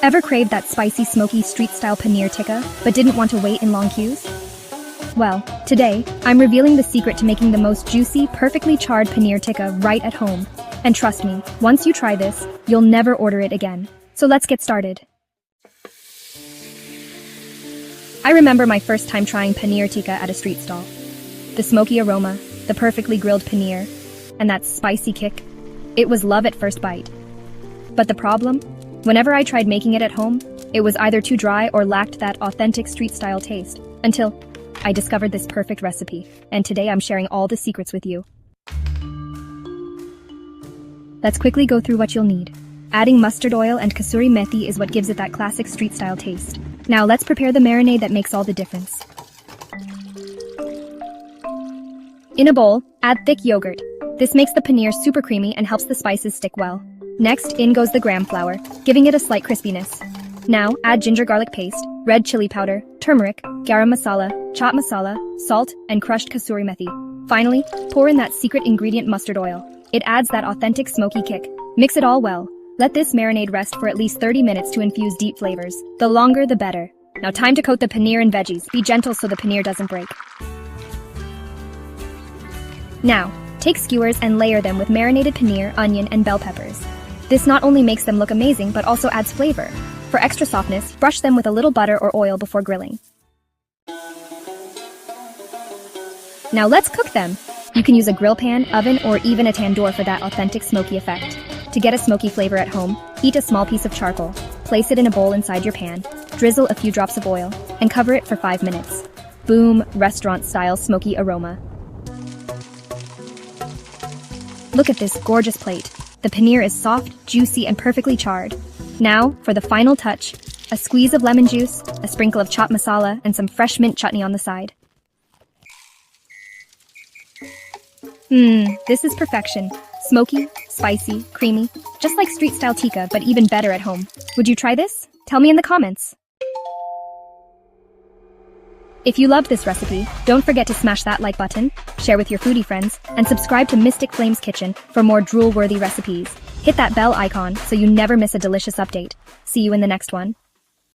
Ever craved that spicy, smoky, street-style paneer tikka, but didn't want to wait in long queues? Well, today, I'm revealing the secret to making the most juicy, perfectly charred paneer tikka right at home. And trust me, once you try this, you'll never order it again. So let's get started. I remember my first time trying paneer tikka at a street stall. The smoky aroma, the perfectly grilled paneer, and that spicy kick. It was love at first bite. But the problem? Whenever I tried making it at home, it was either too dry or lacked that authentic street-style taste. Until I discovered this perfect recipe, and today I'm sharing all the secrets with you. Let's quickly go through what you'll need. Adding mustard oil and kasuri methi is what gives it that classic street-style taste. Now let's prepare the marinade that makes all the difference. In a bowl, add thick yogurt. This makes the paneer super creamy and helps the spices stick well. Next, in goes the gram flour, giving it a slight crispiness. Now, add ginger garlic paste, red chili powder, turmeric, garam masala, chaat masala, salt, and crushed kasuri methi. Finally, pour in that secret ingredient mustard oil. It adds that authentic smoky kick. Mix it all well. Let this marinade rest for at least 30 minutes to infuse deep flavors. The longer, the better. Now time to coat the paneer and veggies. Be gentle so the paneer doesn't break. Now, take skewers and layer them with marinated paneer, onion, and bell peppers. This not only makes them look amazing, but also adds flavor. For extra softness, brush them with a little butter or oil before grilling. Now let's cook them. You can use a grill pan, oven, or even a tandoor for that authentic smoky effect. To get a smoky flavor at home, heat a small piece of charcoal, place it in a bowl inside your pan, drizzle a few drops of oil, and cover it for 5 minutes. Boom, restaurant-style smoky aroma. Look at this gorgeous plate. The paneer is soft, juicy, and perfectly charred. Now, for the final touch, a squeeze of lemon juice, a sprinkle of chaat masala, and some fresh mint chutney on the side. This is perfection. Smoky, spicy, creamy, just like street-style tikka, but even better at home. Would you try this? Tell me in the comments. If you loved this recipe, don't forget to smash that like button, share with your foodie friends, and subscribe to Mystic Flames Kitchen for more drool-worthy recipes. Hit that bell icon so you never miss a delicious update. See you in the next one.